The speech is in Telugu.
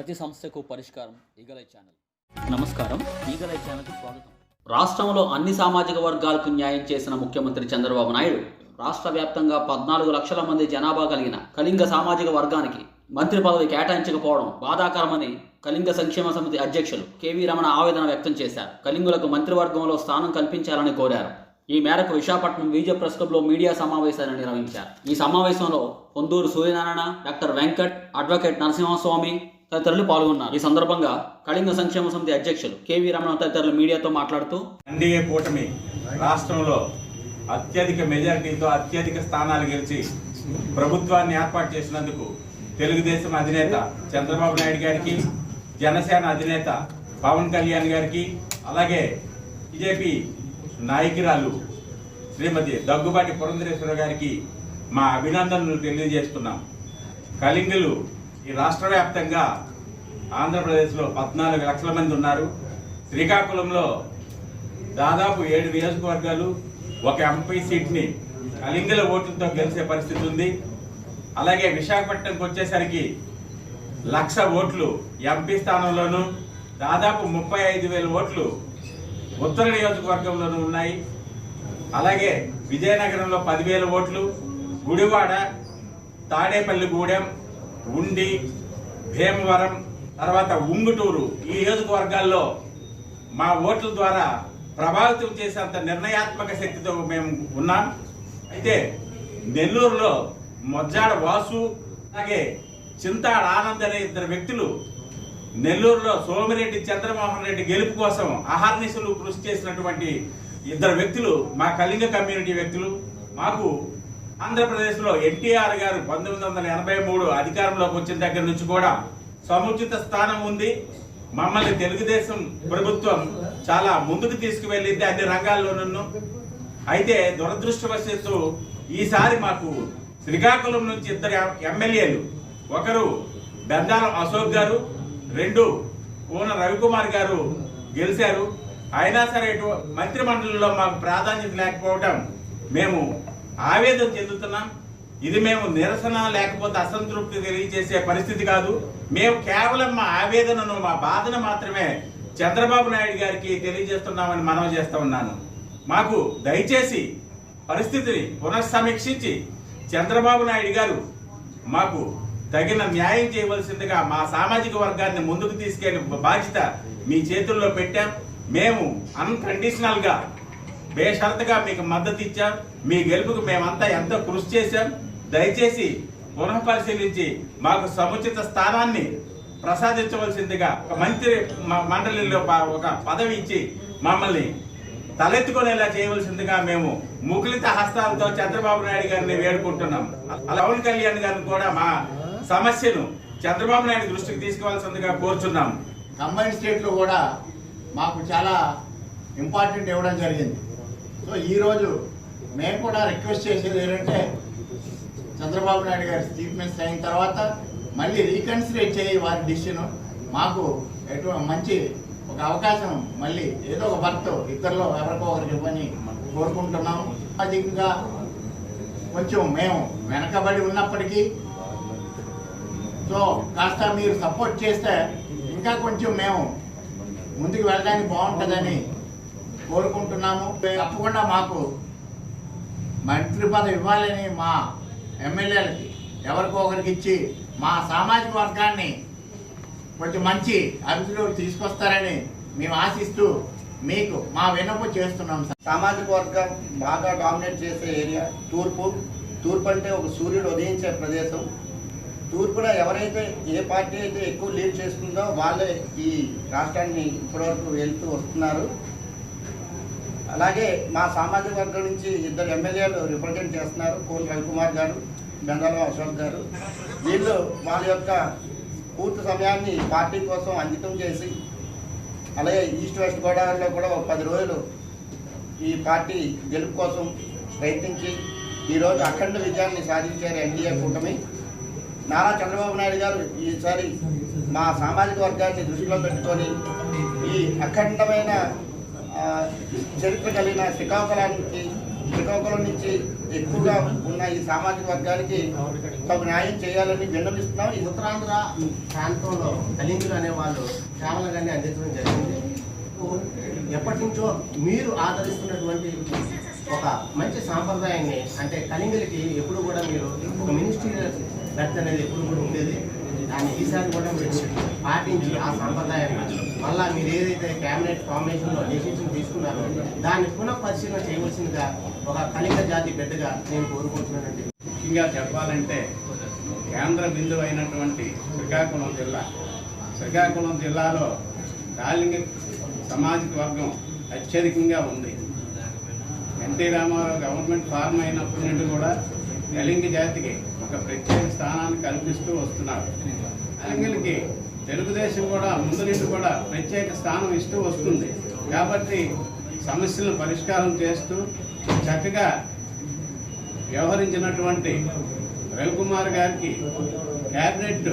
ప్రతి సమస్యకు పరిష్కారం ఈగలై ఛానల్. నమస్కారం, ఈగలై ఛానల్కి స్వాగతం. రాష్ట్రంలో అన్ని సామాజిక వర్గాలకు న్యాయం చేసిన ముఖ్యమంత్రి చంద్రబాబు నాయుడు రాష్ట్ర వ్యాప్తంగా 14 లక్షల మంది జనాభా కలిగిన కళింగ సామాజిక వర్గానికి మంత్రి పదవి కేటాయించకపోవడం బాధాకరమని కళింగ సంక్షేమ సమితి అధ్యక్షులు కేవీ రమణ ఆవేదన వ్యక్తం చేశారు. కళింగులకు మంత్రివర్గంలో స్థానం కల్పించాలని కోరారు. ఈ మేరకు విశాఖపట్నం విజయ ప్రెస్ క్లబ్లో మీడియా సమావేశాన్ని నిర్వహించారు. ఈ సమావేశంలో పొందూరు సూర్యనారాయణ, డాక్టర్ వెంకట్, అడ్వకేట్ నరసింహస్వామి తదితరులు పాల్గొన్నారు. ఈ సందర్భంగా కళింగ సంక్షేమ సమితి అధ్యక్షులు కేవీ రమణ తదితరులు మీడియాతో మాట్లాడుతూ, ఎన్డీఏ కూటమి రాష్ట్రంలో అత్యధిక మెజారిటీతో అత్యధిక స్థానాలు గెలిచి ప్రభుత్వాన్ని ఏర్పాటు చేసినందుకు తెలుగుదేశం అధినేత చంద్రబాబు నాయుడు గారికి, జనసేన అధినేత పవన్ కళ్యాణ్ గారికి, అలాగే బీజేపీ నాయకురాలు శ్రీమతి దగ్గుబాటి పురంధరేశ్వర గారికి మా అభినందనలు తెలియజేస్తున్నాం. కళింగులు ఈ రాష్ట్ర వ్యాప్తంగా ఆంధ్రప్రదేశ్లో 14 లక్షల మంది ఉన్నారు. శ్రీకాకుళంలో దాదాపు 7 నియోజకవర్గాలు, ఒక ఎంపీ సీట్ని కళింగుల ఓట్లతో గెలిచే పరిస్థితి ఉంది. అలాగే విశాఖపట్నంకి వచ్చేసరికి 1,00,000 ఓట్లు ఎంపీ స్థానంలోనూ, దాదాపు 35,000 ఓట్లు ఉత్తర నియోజకవర్గంలోనూ ఉన్నాయి. అలాగే విజయనగరంలో 10,000 ఓట్లు, గుడివాడ, తాడేపల్లిగూడెం, ఉండి, భీమవరం, తర్వాత ఉంగుటూరు ఈ నియోజకవర్గాల్లో మా ఓట్ల ద్వారా ప్రభావితం చేసేంత నిర్ణయాత్మక శక్తితో మేము ఉన్నాం. అయితే నెల్లూరులో మొజ్జాడ వాసు, అలాగే చింతాడ ఆనంద్ అనే 2 వ్యక్తులు నెల్లూరులో సోమిరెడ్డి చంద్రమోహన్ రెడ్డి గెలుపు కోసం అహర్నిశలు కృషి చేసినటువంటి 2 వ్యక్తులు మా కళింగ కమ్యూనిటీ వ్యక్తులు. మాకు ఆంధ్రప్రదేశ్లో ఎన్టీఆర్ గారు 1983 అధికారంలోకి వచ్చిన దగ్గర నుంచి కూడా సముచిత స్థానం ఉంది. మమ్మల్ని తెలుగుదేశం ప్రభుత్వం చాలా ముందుకు తీసుకువెళ్ళింది అన్ని రంగాల్లోనూ. అయితే దురదృష్టవశాత్తు ఈసారి మాకు శ్రీకాకుళం నుంచి 2 ఎమ్మెల్యేలు, ఒకరు బెందాలం అశోక్ గారు, 2 పూన రవికుమార్ గారు గెలిచారు. అయినా సరే మంత్రిమండలిలో మాకు ప్రాధాన్యత లేకపోవటం మేము ఆవేదన చెందుతున్నాం. ఇది మేము నిరసన లేకపోతే అసంతృప్తి తెలియజేసే పరిస్థితి కాదు. మేము కేవలం మా ఆవేదనను, మా బాధను మాత్రమే చంద్రబాబు నాయుడు గారికి తెలియజేస్తున్నామని మనవి చేస్తూ ఉన్నాను. మాకు దయచేసి పరిస్థితిని పునఃసమీక్షించి చంద్రబాబు నాయుడు గారు మాకు తగిన న్యాయం చేయవలసిందిగా, మా సామాజిక వర్గాన్ని ముందుకు తీసుకెళ్లే బాధ్యత మీ చేతుల్లో పెట్టాం. మేము అన్కండిషనల్ గా బేషరతుగా మీకు మద్దతు ఇచ్చాం. మీ గెలుపుకు మేమంతా ఎంతో కృషి చేశాం. దయచేసి పునఃపరిశీలించి మాకు సముచిత స్థానాన్ని ప్రసాదించవలసిందిగా, ఒక మంత్రి మండలిలో ఒక పదవి ఇచ్చి మమ్మల్ని తలెత్తుకునేలా చేయవలసిందిగా మేము ముకులిత హస్తాలతో చంద్రబాబు నాయుడు గారిని వేడుకుంటున్నాం. పవన్ కళ్యాణ్ గారిని కూడా మా సమస్యను చంద్రబాబు నాయుడు దృష్టికి తీసుకువలసిందిగా కోరుచున్నాం. కంబైన్ స్టేట్ లో కూడా మాకు చాలా ఇంపార్టెంట్ ఇవ్వడం జరిగింది. సో ఈరోజు మేము కూడా రిక్వెస్ట్ చేసేది ఏంటంటే, చంద్రబాబు నాయుడు గారు చీఫ్ మినిస్టర్ అయిన తర్వాత మళ్ళీ రీకన్సిడర్ చేయి వారి డిసిషన్. మాకు మంచి ఒక అవకాశం, మళ్ళీ ఏదో ఒక భర్త ఇద్దరిలో ఎవరికో ఒకరికి ఇవ్వని కోరుకుంటున్నాము. సామాజికంగా కొంచెం మేము వెనకబడి ఉన్నప్పటికీ సో కాస్త మీరు సపోర్ట్ చేస్తే ఇంకా కొంచెం మేము ముందుకు వెళ్ళడానికి బాగుంటుందని కోరుకుంటున్నాము. తప్పకుండా మాకు మంత్రి పదవి ఇవ్వాలని మా ఎమ్మెల్యేలకి ఎవరికో ఒకరికి ఇచ్చి మా సామాజిక వర్గాన్ని కొంచెం మంచి అభివృద్ధిలోకి తీసుకొస్తారని మేము ఆశిస్తూ మీకు మా విన్నపం చేస్తున్నాం. సామాజిక వర్గం బాగా డామినేట్ చేసే ఏరియా తూర్పు అంటే ఒక సూర్యుడు ఉదయించే ప్రదేశం. తూర్పున ఎవరైతే ఏ పార్టీ అయితే ఎక్కువ లీడ్ చేస్తుందో వాళ్ళే ఈ రాష్ట్రాన్ని ఇప్పటివరకు వెళ్తూ వస్తున్నారు. అలాగే మా సామాజిక వర్గం నుంచి 2 ఎమ్మెల్యేలు రిప్రజెంట్ చేస్తున్నారు, కోన రవికుమార్ గారు, బెందాలం అశోక్ గారు. వీళ్ళు వాళ్ళ యొక్క పూర్తి సమయాన్ని పార్టీ కోసం అంకితం చేసి, అలాగే ఈస్ట్ వెస్ట్ గోదావరిలో కూడా ఒక 10 రోజులు ఈ పార్టీ గెలుపు కోసం ప్రయత్నించి ఈరోజు అఖండ విజయాన్ని సాధించారు ఎన్డీఏ కూటమి. నారా చంద్రబాబు నాయుడు గారు ఈసారి మా సామాజిక వర్గాన్ని దృష్టిలో పెట్టుకొని ఈ అఖండమైన చరిత్ర కలిగిన శ్రీకాకుళానికి శ్రీకాకుళం నుంచి ఎక్కువగా ఉన్న ఈ సామాజిక వర్గానికి తగు న్యాయం చేయాలని విన్నవిస్తున్నాం. ఈ ఉత్తరాంధ్ర ప్రాంతంలో కలింగులు అనేవాళ్ళు సేవలుగానే అందించడం జరిగింది. ఎప్పటి నుంచో మీరు ఆదరిస్తున్నటువంటి ఒక మంచి సాంప్రదాయాన్ని, అంటే కలింగులకి ఎప్పుడు కూడా మీరు ఒక మినిస్ట్రియల్ గట్ అనేది ఎప్పుడు కూడా ఉండేది. దాన్ని ఈసారి కూడా మీరు పాటించి ఆ సాంప్రదాయాన్ని మళ్ళా మీరు ఏదైతే క్యాబినెట్ ఫార్మేషన్లో డెసిషన్ తీసుకున్నారో దాన్ని పునఃపరిశీలన చేయవలసిందిగా ఒక కలింగ జాతి బిడ్డగా నేను కోరుకుంటున్నానండి. ముఖ్యంగా చెప్పాలంటే కేంద్ర బిందువు అయినటువంటి శ్రీకాకుళం జిల్లాలో కాళింగ సామాజిక వర్గం అత్యధికంగా ఉంది. ఎన్టీ రామారావు గవర్నమెంట్ ఫార్మ్ అయినప్పటి నుండి కూడా కలింగ జాతికి ఒక ప్రత్యేక స్థానాన్ని కల్పిస్తూ వస్తున్నారు. కలింగులకి తెలుగుదేశం కూడా ముందు నుండి కూడా ప్రత్యేక స్థానం ఇస్తూ వస్తుంది. కాబట్టి సమస్యలను పరిష్కారం చేస్తూ చక్కగా వ్యవహరించినటువంటి రవికుమార్ గారికి క్యాబినెట్